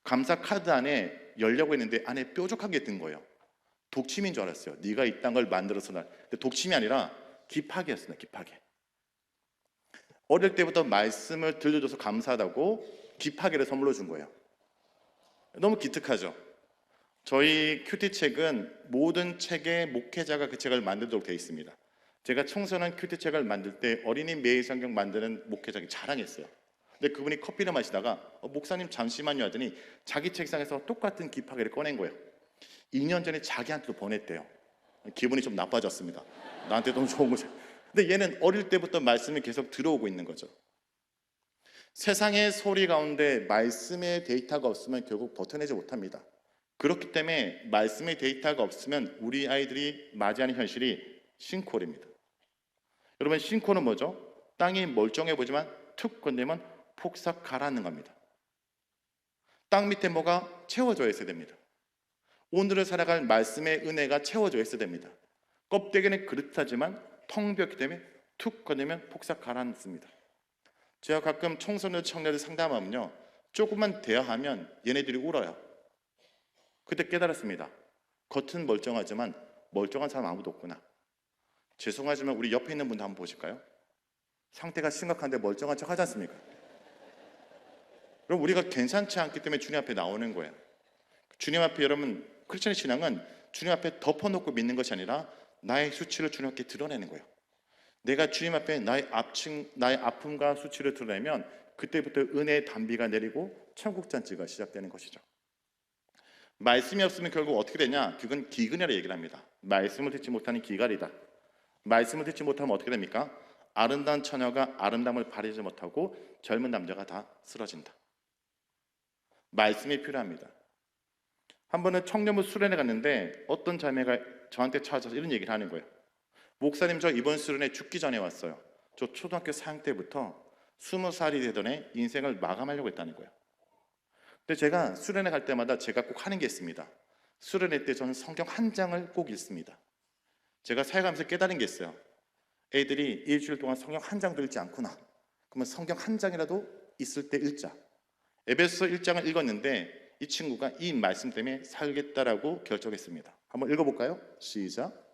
감사 카드 안에 열려고 했는데 안에 뾰족하게 든 거예요. 독침인 줄 알았어요. 네가 이딴 걸 만들어서 날. 근데 독침이 아니라 기파개였습니다. 기파개. 어릴 때부터 말씀을 들려줘서 감사하다고 기파개를 선물로 준 거예요. 너무 기특하죠. 저희 큐티 책은 모든 책에 목회자가 그 책을 만들도록 되어 있습니다. 제가 청소년 큐티 책을 만들 때 어린이 매일 성경 만드는 목회자가 자랑했어요. 근데 그분이 커피를 마시다가 목사님 잠시만요 하더니 자기 책상에서 똑같은 기파개를 꺼낸 거예요. 2년 전에 자기한테도 보냈대요. 기분이 좀 나빠졌습니다. 나한테 너무 좋은 거죠. 근데 얘는 어릴 때부터 말씀이 계속 들어오고 있는 거죠. 세상의 소리 가운데 말씀의 데이터가 없으면 결국 버텨내지 못합니다. 그렇기 때문에 말씀의 데이터가 없으면 우리 아이들이 맞이하는 현실이 싱크홀입니다. 여러분, 싱크홀은 뭐죠? 땅이 멀쩡해 보지만 툭 건네면 폭삭 가라앉는 겁니다. 땅 밑에 뭐가 채워져 있어야 됩니다. 오늘을 살아갈 말씀의 은혜가 채워져 있어야 됩니다. 껍데기는 그릇하지만 텅 비었기 때문에 툭 건네면 폭삭 가라앉습니다. 제가 가끔 청소년 청년들 상담하면요, 조금만 대화하면 얘네들이 울어요. 그때 깨달았습니다. 겉은 멀쩡하지만 멀쩡한 사람 아무도 없구나. 죄송하지만 우리 옆에 있는 분도 한번 보실까요? 상태가 심각한데 멀쩡한 척 하지 않습니까? 그럼 우리가 괜찮지 않기 때문에 주님 앞에 나오는 거예요. 주님 앞에, 여러분, 크리스천의 신앙은 주님 앞에 덮어놓고 믿는 것이 아니라 나의 수치를 주님 앞에 드러내는 거예요. 내가 주님 앞에 나의 아픔과 수치를 드러내면 그때부터 은혜의 단비가 내리고 천국 잔치가 시작되는 것이죠. 말씀이 없으면 결국 어떻게 되냐? 그건 기근이라 얘기를 합니다. 말씀을 듣지 못하는 기갈이다. 말씀을 듣지 못하면 어떻게 됩니까? 아름다운 처녀가 아름다움을 발휘하지 못하고 젊은 남자가 다 쓰러진다. 말씀이 필요합니다. 한 번은 청년부 수련회 갔는데 어떤 자매가 저한테 찾아서 이런 얘기를 하는 거예요. 목사님, 저 이번 수련회 죽기 전에 왔어요. 저 초등학교 4학년 때부터 20살이 되던 해 인생을 마감하려고 했다는 거예요. 근데 제가 수련회 갈 때마다 제가 꼭 하는 게 있습니다. 수련회 때 저는 성경 한 장을 꼭 읽습니다. 제가 사역하면서 깨달은 게 있어요. 애들이 일주일 동안 성경 한 장도 읽지 않구나. 그러면 성경 한 장이라도 있을 때 읽자. 에베소서 1장을 읽었는데 이 친구가 이 말씀 때문에 살겠다라고 결정했습니다. 한번 읽어볼까요? 시작.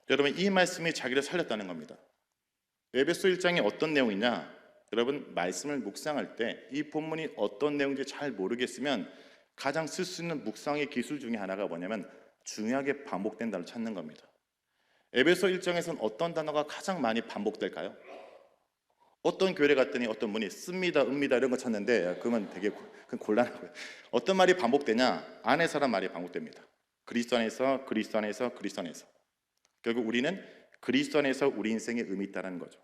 여러분, 이 말씀이 자기를 살렸다는 겁니다. 에베소 1장이 어떤 내용이냐? 여러분, 말씀을 묵상할 때 이 본문이 어떤 내용인지 잘 모르겠으면 가장 쓸 수 있는 묵상의 기술 중에 하나가 뭐냐면 중요하게 반복된 단어를 찾는 겁니다. 에베소 1장에서는 어떤 단어가 가장 많이 반복될까요? 어떤 교회 갔더니 어떤 분이 씁니다, 읍니다 이런 거 찾는데 그러면 되게 곤란하고요. 어떤 말이 반복되냐? 안에서란 말이 반복됩니다. 그리스도 안에서, 그리스도 안에서, 그리스도 안에서. 결국 우리는 그리스도 안에서 우리 인생에 의미 있다는 거죠.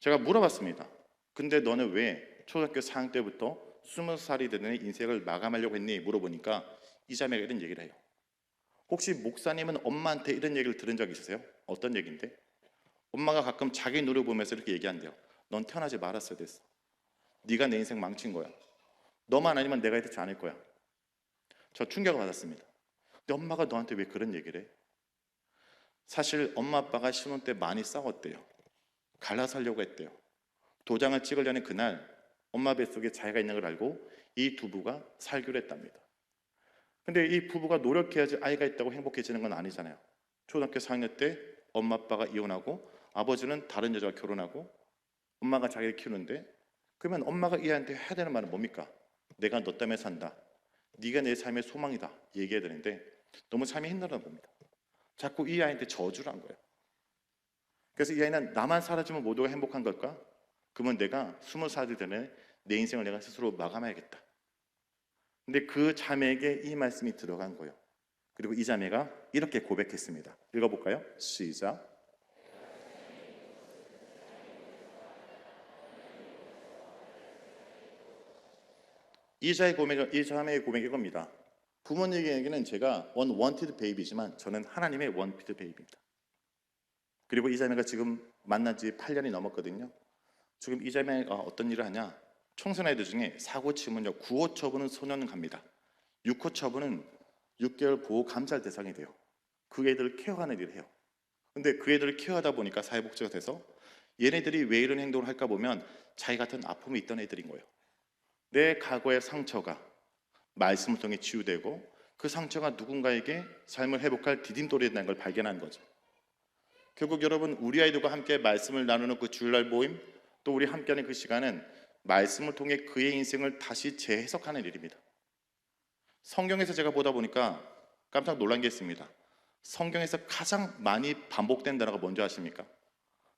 제가 물어봤습니다. 근데 너는 왜 초등학교 4학년 때부터 20살이 되는 인생을 마감하려고 했니? 물어보니까 이 자매가 이런 얘기를 해요. 혹시 목사님은 엄마한테 이런 얘기를 들은 적 있으세요? 어떤 얘기인데? 엄마가 가끔 자기 눈을 보면서 이렇게 얘기한대요. 넌 태어나지 말았어야 됐어. 네가 내 인생 망친 거야. 너만 아니면 내가 이렇지 않을 거야. 저 충격을 받았습니다. 근데 엄마가 너한테 왜 그런 얘기를 해? 사실 엄마 아빠가 신혼 때 많이 싸웠대요. 갈라 살려고 했대요. 도장을 찍으려는 그날 엄마 뱃속에 자기가 있는 걸 알고 이 두 부가 살기로 했답니다. 근데 이 부부가 노력해야지 아이가 있다고 행복해지는 건 아니잖아요. 초등학교 4학년 때 엄마 아빠가 이혼하고 아버지는 다른 여자와 결혼하고 엄마가 자기를 키우는데, 그러면 엄마가 이 아이한테 해야 되는 말은 뭡니까? 내가 너 때문에 산다. 네가 내 삶의 소망이다. 얘기해야 되는데 너무 삶이 힘들어 봅니다. 자꾸 이 아이한테 저주를 한 거예요. 그래서 이 아이는 나만 사라지면 모두가 행복한 걸까? 그러면 내가 20살이 되면 내 인생을 내가 스스로 마감해야겠다. 근데 그 자매에게 이 말씀이 들어간 거예요. 그리고 이 자매가 이렇게 고백했습니다. 읽어볼까요? 시작. 이 자매의 고백이 이겁니다. 부모님에게는 제가 wanted baby지만 저는 하나님의 wanted baby입니다. 그리고 이 자매가 지금 만난 지 8년이 넘었거든요. 지금 이 자매가 어떤 일을 하냐? 청소년 아이들 중에 사고 치면요 구호 쳐보는 소년은 갑니다. 6호 처분은 6개월 보호 감찰 대상이 돼요. 그 애들을 케어하는 일을 해요. 근데 그 애들을 케어하다 보니까 사회복지가 돼서 얘네들이 왜 이런 행동을 할까 보면 자기 같은 아픔이 있던 애들인 거예요. 내 과거의 상처가 말씀을 통해 치유되고 그 상처가 누군가에게 삶을 회복할 디딤돌이 된다는 걸 발견한 거죠. 결국 여러분, 우리 아이들과 함께 말씀을 나누는 그 주일날 모임, 또 우리 함께하는 그 시간은 말씀을 통해 그의 인생을 다시 재해석하는 일입니다. 성경에서 제가 보다 보니까 깜짝 놀란 게 있습니다. 성경에서 가장 많이 반복된 단어가 뭔지 아십니까?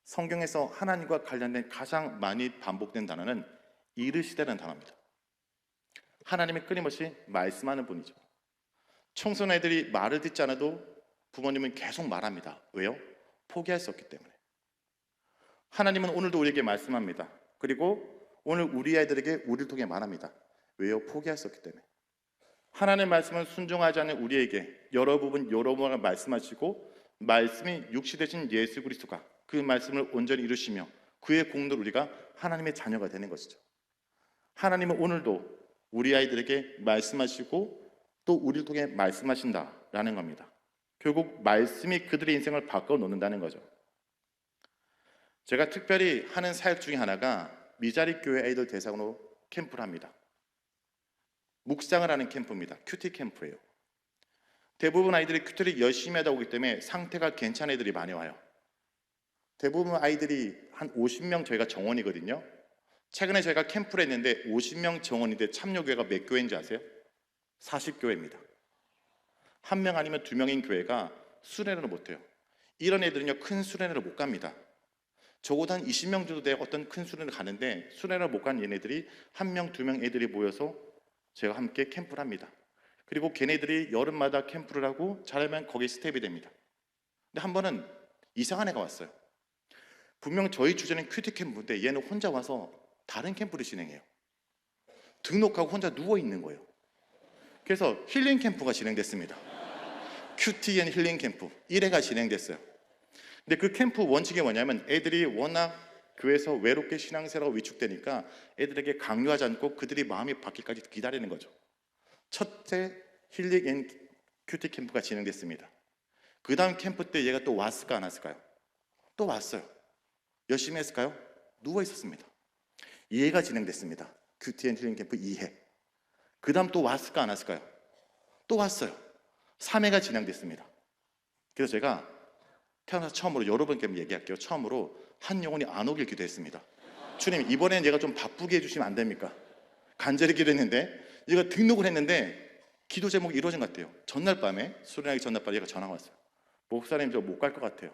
성경에서 하나님과 관련된 가장 많이 반복된 단어는 이르시되는 단어입니다. 하나님이 끊임없이 말씀하는 분이죠. 청소년애들이 말을 듣지 않아도 부모님은 계속 말합니다. 왜요? 포기할 수 없기 때문에. 하나님은 오늘도 우리에게 말씀합니다. 그리고 오늘 우리 아이들에게 우리를 통해 말합니다. 왜요? 포기할 수 없기 때문에. 하나님의 말씀을 순종하지 않는 우리에게 여러 부분 말씀하시고, 말씀이 육시 되신 예수 그리스도가 그 말씀을 온전히 이루시며 그의 공로로 우리가 하나님의 자녀가 되는 것이죠. 하나님은 오늘도 우리 아이들에게 말씀하시고 또 우리를 통해 말씀하신다라는 겁니다. 결국 말씀이 그들의 인생을 바꿔 놓는다는 거죠. 제가 특별히 하는 사역 중에 하나가 미자립 교회 아이들 대상으로 캠프를 합니다. 묵상을 하는 캠프입니다. 큐티 캠프예요. 대부분 아이들이 큐티를 열심히 하다 오기 때문에 상태가 괜찮은 애들이 많이 와요. 대부분 아이들이 한 50명 저희가 정원이거든요. 최근에 저희가 캠프를 했는데 50명 정원인데 참여교회가 몇 교회인지 아세요? 40교회입니다. 한 명 아니면 두 명인 교회가 수련회를 못해요. 이런 애들은요, 큰 수련회를 못 갑니다. 적어도 한 20명 정도 돼야 어떤 큰 수련회를 가는데 수련회를 못 간 얘네들이 한 명, 두 명 애들이 모여서 제가 함께 캠프를 합니다. 그리고 걔네들이 여름마다 캠프를 하고 잘하면 거기 스텝이 됩니다. 근데 한 번은 이상한 애가 왔어요. 분명 저희 주제는 큐티 캠프인데 얘는 혼자 와서 다른 캠프를 진행해요. 등록하고 혼자 누워있는 거예요. 그래서 힐링 캠프가 진행됐습니다. 큐티 앤 힐링 캠프 1회가 진행됐어요. 근데 그 캠프 원칙이 뭐냐면 애들이 워낙 교회에서 외롭게 신앙생활하고 위축되니까 애들에게 강요하지 않고 그들이 마음이 바뀔까지 기다리는 거죠. 첫째 힐링 앤 큐티 캠프가 진행됐습니다. 그 다음 캠프 때 얘가 또 왔을까 안 왔을까요? 또 왔어요. 열심히 했을까요? 누워 있었습니다. 2회가 진행됐습니다. 큐티 앤 힐링 캠프 2회. 그 다음 또 왔을까 안 왔을까요? 또 왔어요. 3회가 진행됐습니다. 그래서 제가 태어나서 처음으로 여러분께 얘기할게요. 처음으로 한 영혼이 안 오길 기도했습니다. 주님, 이번엔 얘가 좀 바쁘게 해주시면 안 됩니까? 간절히 기도했는데 얘가 등록을 했는데 기도 제목이 이루어진 것 같아요. 전날 밤에, 수련하기 전날 밤에 얘가 전화가 왔어요. 목사님, 저 못 갈 것 같아요.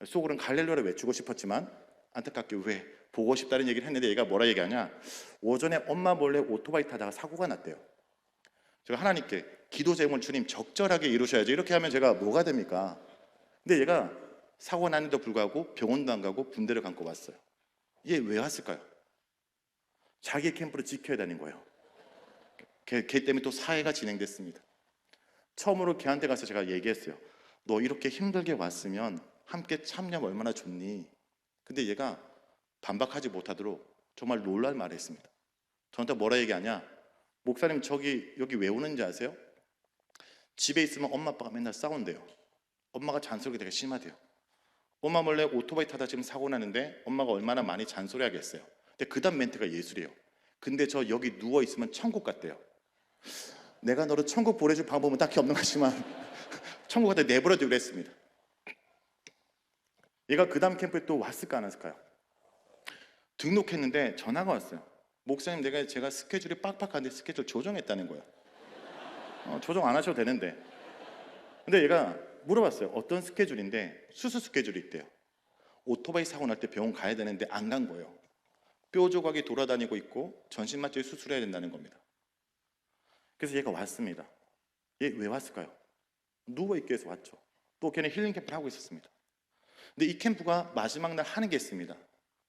속으로는 갈렐루야를 외치고 싶었지만 안타깝게 왜 보고 싶다는 얘기를 했는데 얘가 뭐라 얘기하냐, 오전에 엄마 몰래 오토바이 타다가 사고가 났대요. 제가 하나님께 기도 제목을 주님 적절하게 이루셔야죠. 이렇게 하면 제가 뭐가 됩니까? 근데 얘가 사고 났는데도 불구하고 병원도 안 가고 군대를 감고 왔어요. 얘 왜 왔을까요? 자기 캠프를 지켜야 되는 거예요. 걔 때문에 또 사회가 진행됐습니다. 처음으로 걔한테 가서 제가 얘기했어요. 너 이렇게 힘들게 왔으면 함께 참여하면 얼마나 좋니? 근데 얘가 반박하지 못하도록 정말 놀랄 말을 했습니다. 저한테 뭐라 얘기하냐? 목사님, 여기 왜 오는지 아세요? 집에 있으면 엄마 아빠가 맨날 싸운대요. 엄마가 잔소리가 되게 심하대요. 엄마 몰래 오토바이 타다 지금 사고 나는데 엄마가 얼마나 많이 잔소리하겠어요. 근데 그 다음 멘트가 예술이에요. 근데 저 여기 누워있으면 천국 같대요. 내가 너를 천국 보내줄 방법은 딱히 없는 것이지만 천국 갖다 내버려두기로 했습니다. 얘가 그 다음 캠프에 또 왔을까 안 왔을까요? 등록했는데 전화가 왔어요. 목사님, 제가 스케줄이 빡빡한데 스케줄 조정했다는 거예요. 조정 안 하셔도 되는데. 근데 얘가 물어봤어요. 어떤 스케줄인데 수술 스케줄이 있대요. 오토바이 사고 날 때 병원 가야 되는데 안 간 거예요. 뼈 조각이 돌아다니고 있고 전신 마취 수술해야 된다는 겁니다. 그래서 얘가 왔습니다. 얘 왜 왔을까요? 누워있기 위해서 왔죠. 또 걔는 힐링 캠프를 하고 있었습니다. 근데 이 캠프가 마지막 날 하는 게 있습니다.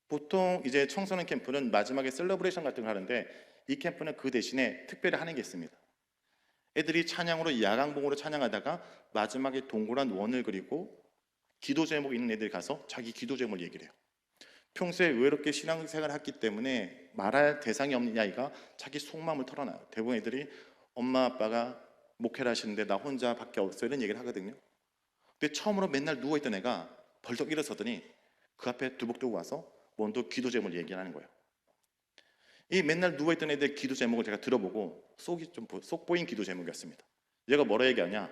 보통 이제 청소년 캠프는 마지막에 셀러브레이션 같은 걸 하는데 이 캠프는 그 대신에 특별히 하는 게 있습니다. 애들이 찬양으로 야광봉으로 찬양하다가 마지막에 동그란 원을 그리고 기도 제목이 있는 애들이 가서 자기 기도 제목을 얘기를 해요. 평소에 외롭게 신앙생활을 했기 때문에 말할 대상이 없는 아이가 자기 속마음을 털어놔요. 대부분 애들이 엄마 아빠가 목회를 하시는데 나 혼자밖에 없어 이런 얘기를 하거든요. 근데 처음으로 맨날 누워있던 애가 벌떡 일어서더니 그 앞에 두벅두벅 와서 먼저 기도 제목을 얘기하는 거예요. 이 맨날 누워있던 애들 기도 제목을 제가 들어보고 속이 좀 속 보인 기도 제목이었습니다. 얘가 뭐라 얘기하냐,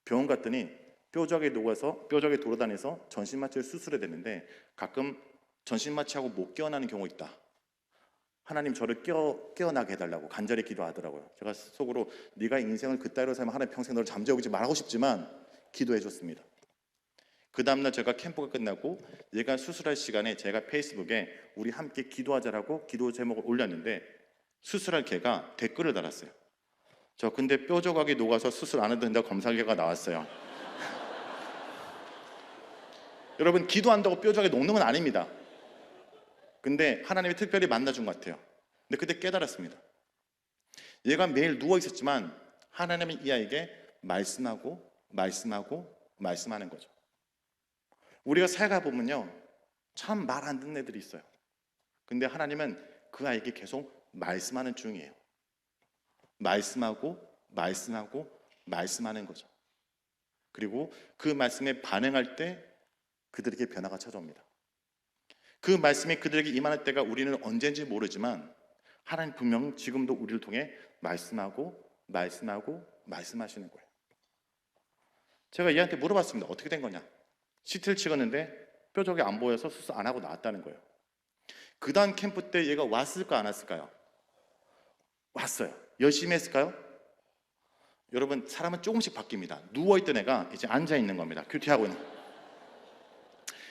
병원 갔더니 뼈저하게 돌아다녀서 전신마취를 수술해야 되는데 가끔 전신마취하고 못 깨어나는 경우가 있다. 하나님 저를 깨어나게 해달라고 간절히 기도하더라고요. 제가 속으로 네가 인생을 그따위로 살면 하나님 평생 너를 잠재우지 말하고 싶지만 기도해 줬습니다. 그 다음날 제가 캠프가 끝나고 얘가 수술할 시간에 제가 페이스북에 우리 함께 기도하자라고 기도 제목을 올렸는데 수술할 걔가 댓글을 달았어요. 저 근데 뼈 조각이 녹아서 수술 안 해도 된다고 검사 결과가 나왔어요. 여러분, 기도한다고 뼈 조각이 녹는 건 아닙니다. 근데 하나님이 특별히 만나준 것 같아요. 근데 그때 깨달았습니다. 얘가 매일 누워 있었지만 하나님은 이 아이에게 말씀하고 말씀하는 거죠. 우리가 살다 보면요, 참 말 안 듣는 애들이 있어요. 근데 하나님은 그 아이에게 계속 말씀하는 중이에요. 말씀하고 말씀하는 거죠. 그리고 그 말씀에 반응할 때 그들에게 변화가 찾아옵니다. 그 말씀이 그들에게 임하는 때가 우리는 언제인지 모르지만 하나님 분명 지금도 우리를 통해 말씀하시는 거예요. 제가 얘한테 물어봤습니다. 어떻게 된 거냐? CT를 찍었는데 뼈저기 안 보여서 수술 안 하고 나왔다는 거예요. 그 다음 캠프 때 얘가 왔을까 안 왔을까요? 왔어요. 열심히 했을까요? 여러분, 사람은 조금씩 바뀝니다. 누워있던 애가 이제 앉아있는 겁니다. 큐티하고 있는.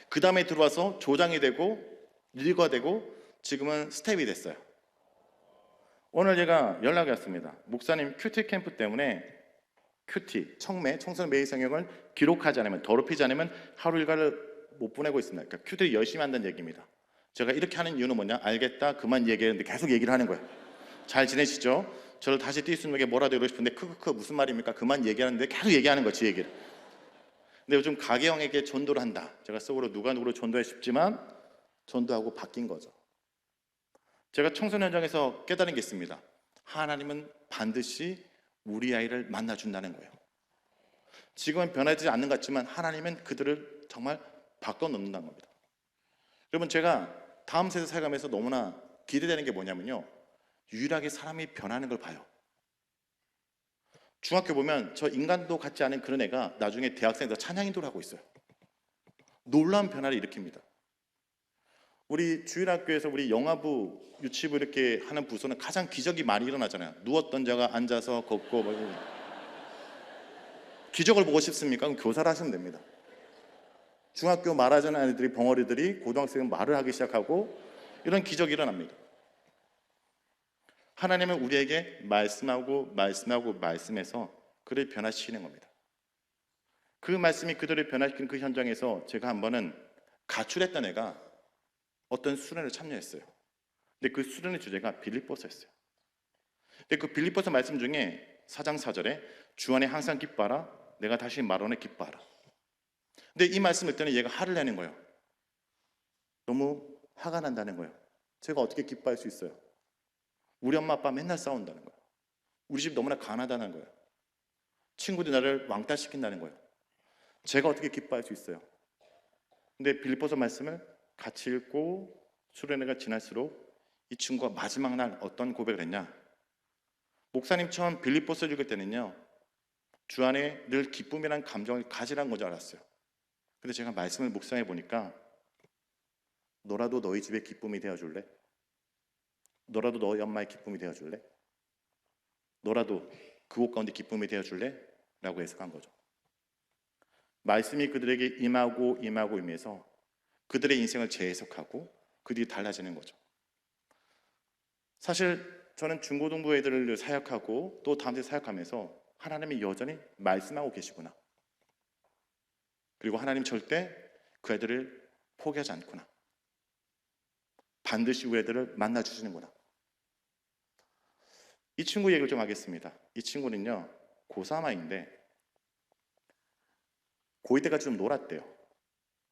그 다음에 들어와서 조장이 되고 리가 되고 지금은 스텝이 됐어요. 오늘 얘가 연락이 왔습니다. 목사님, 큐티 캠프 때문에 큐티, 청소년 매일 성경을 기록하지 않으면, 더럽히지 않으면 하루 일과를 못 보내고 있습니다. 그러니까 큐티를 열심히 한다는 얘기입니다. 제가 이렇게 하는 이유는 뭐냐? 알겠다, 그만 얘기했는데 계속 얘기를 하는 거예요. 잘 지내시죠? 저를 다시 뛸 수 있는 게 뭐라도 이러고 싶은데 크크크 무슨 말입니까? 그만 얘기하는데 계속 얘기하는 거지, 얘기를. 근데 요즘 가게형에게 전도를 한다. 제가 속으로 누가 누구를 전도해 싶지만 전도하고 바뀐 거죠. 제가 청소년 현장에서 깨달은 게 있습니다. 하나님은 반드시 우리 아이를 만나준다는 거예요. 지금은 변하지 않는 것 같지만 하나님은 그들을 정말 바꿔놓는다는 겁니다. 여러분, 제가 다음 세대 살아가면서 너무나 기대되는 게 뭐냐면요, 유일하게 사람이 변하는 걸 봐요. 중학교 보면 저 인간도 같지 않은 그런 애가 나중에 대학생에서 찬양인도를 하고 있어요. 놀라운 변화를 일으킵니다. 우리 주일학교에서 우리 영화부, 유치부 이렇게 하는 부서는 가장 기적이 많이 일어나잖아요. 누웠던 자가 앉아서 걷고 기적을 보고 싶습니까? 그럼 교사를 하시면 됩니다. 중학교 말하자는 아이들이, 벙어리들이 고등학생은 말을 하기 시작하고 이런 기적이 일어납니다. 하나님은 우리에게 말씀해서 그를 변화시키는 겁니다. 그 말씀이 그들을 변화시킨 그 현장에서 제가 한 번은 가출했던 애가 어떤 수련을 참여했어요. 근데 그 수련의 주제가 빌립보서였어요. 근데 그 빌립보서 말씀 중에 4장 4절에 주 안에 항상 기뻐하라, 내가 다시 말하노니 기뻐하라. 근데 이 말씀을 때는 얘가 화를 내는 거예요. 너무 화가 난다는 거예요. 제가 어떻게 기뻐할 수 있어요? 우리 엄마 아빠 맨날 싸운다는 거예요. 우리 집 너무나 가난하다는 거예요. 친구들이 나를 왕따시킨다는 거예요. 제가 어떻게 기뻐할 수 있어요? 근데 빌립보서 말씀을 같이 읽고 수련회가 지날수록 이 친구가 마지막 날 어떤 고백을 했냐? 목사님 처음 빌립보서 읽을 때는요, 주 안에 늘 기쁨이라는 감정을 가지라는 건 줄 알았어요. 근데 제가 말씀을 묵상해 보니까 너라도 너희 집의 기쁨이 되어줄래? 너라도 너희 엄마의 기쁨이 되어줄래? 너라도 그곳 가운데 기쁨이 되어줄래? 라고 해석한 거죠. 말씀이 그들에게 임해서 그들의 인생을 재해석하고 그들이 달라지는 거죠. 사실 저는 중고등부 애들을 사역하고 또 다음 세 사역하면서 하나님이 여전히 말씀하고 계시구나, 그리고 하나님 절대 그 애들을 포기하지 않구나, 반드시 우리 애들을 만나주시는구나. 이 친구 얘기를 좀 하겠습니다. 이 친구는요, 고3아인데 고2 때까지 좀 놀았대요.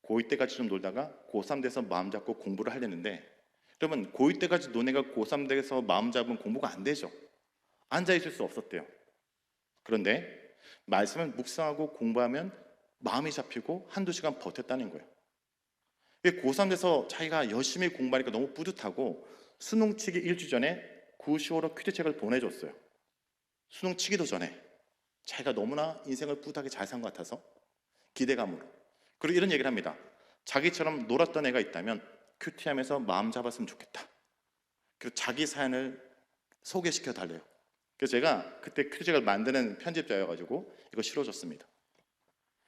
고2 때까지 좀 놀다가 고3 돼서 마음 잡고 공부를 하려는데, 여러분, 고2 때까지 논 애가 고3 돼서 마음 잡으면 공부가 안 되죠. 앉아 있을 수 없었대요. 그런데 말씀을 묵상하고 공부하면 마음이 잡히고 한두 시간 버텼다는 거예요. 고3 돼서 자기가 열심히 공부하니까 너무 뿌듯하고 수능 치기 일주 전에 9, 10월호 퀴즈책을 보내줬어요. 수능 치기도 전에 자기가 너무나 인생을 뿌듯하게 잘 산 것 같아서 기대감으로. 그리고 이런 얘기를 합니다. 자기처럼 놀았던 애가 있다면 큐티하면서 마음 잡았으면 좋겠다. 그리고 자기 사연을 소개시켜 달래요. 그래서 제가 그때 퀴즈책을 만드는 편집자여가지고 이거 실어줬습니다.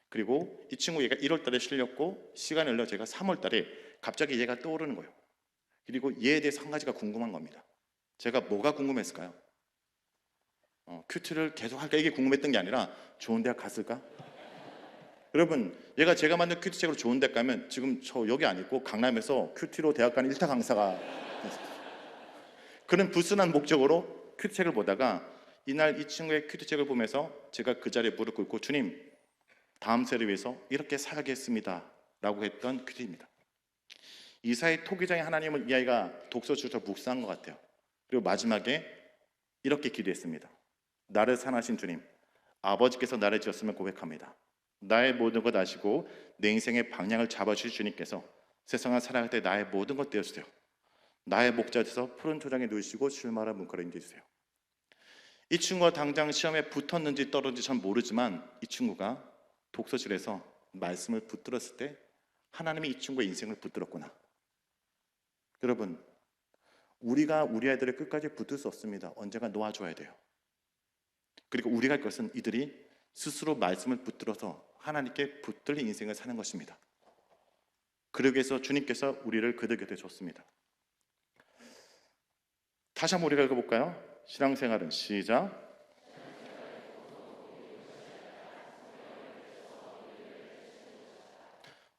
그리고 이 친구 얘가 1월 달에 실렸고 시간이 흘러 제가 3월 달에 갑자기 얘가 떠오르는 거예요. 그리고 얘에 대해서 한 가지가 궁금한 겁니다. 제가 뭐가 궁금했을까요? 큐티를 계속 할까? 이게 궁금했던 게 아니라 좋은 대학 갔을까? 여러분, 얘가 제가 만든 큐티책으로 좋은 대학 가면 지금 저 여기 안 있고 강남에서 큐티로 대학 가는 1타 강사가 그런 불순한 목적으로 큐티책을 보다가 이날 이 친구의 큐티책을 보면서 제가 그 자리에 무릎 꿇고 주님, 다음 세를 위해서 이렇게 살겠습니다 라고 했던 큐티입니다. 이사의 토기장의 하나님을 이 아이가 독서 주셔서 묵상한 것 같아요. 그리고 마지막에 이렇게 기도했습니다. 나를 사랑하신 주님, 아버지께서 나를 지었음을 고백합니다. 나의 모든 것 아시고 내 인생의 방향을 잡아주신 주님께서 세상을 살아갈 때 나의 모든 것 되어주세요. 나의 목자 되어서 푸른 초장에 누우시고 실마라 문가로 인도해주세요. 이 친구가 당장 시험에 붙었는지 떨어졌는지 전 모르지만 이 친구가 독서실에서 말씀을 붙들었을 때 하나님이 이 친구의 인생을 붙들었구나. 여러분, 우리가 우리 아이들을 끝까지 붙들 수 없습니다. 언젠가 놓아줘야 돼요. 그리고 우리가 할 것은 이들이 스스로 말씀을 붙들어서 하나님께 붙들린 인생을 사는 것입니다. 그러기 위해서 주님께서 우리를 그들 곁에 줬습니다. 다시 한번 우리가 읽어볼까요? 신앙생활은 시작.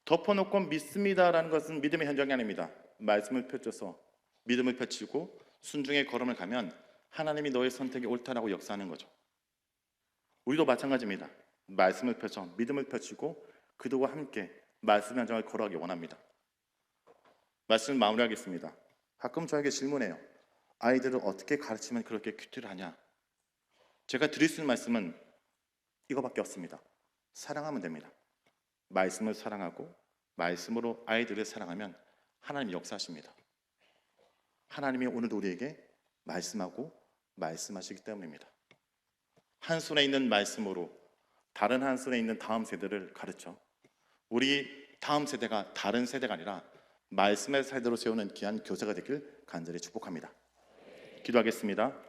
덮어놓고 믿습니다라는 것은 믿음의 현장이 아닙니다. 말씀을 펼쳐서 믿음을 펼치고 순종의 걸음을 가면 하나님이 너의 선택이 옳다라고 역사하는 거죠. 우리도 마찬가지입니다. 말씀을 펼쳐 믿음을 펼치고 그들과 함께 말씀 현장을 걸어가기 원합니다. 말씀을 마무리하겠습니다. 가끔 저에게 질문해요. 아이들을 어떻게 가르치면 그렇게 큐티를 하냐? 제가 드릴 수 있는 말씀은 이거밖에 없습니다. 사랑하면 됩니다. 말씀을 사랑하고 말씀으로 아이들을 사랑하면 하나님이 역사하십니다. 하나님이 오늘도 우리에게 말씀하고 말씀하시기 때문입니다. 한 손에 있는 말씀으로 다른 한 손에 있는 다음 세대를 가르쳐 우리 다음 세대가 다른 세대가 아니라 말씀의 세대로 세우는 귀한 교사가 되길 간절히 축복합니다. 기도하겠습니다.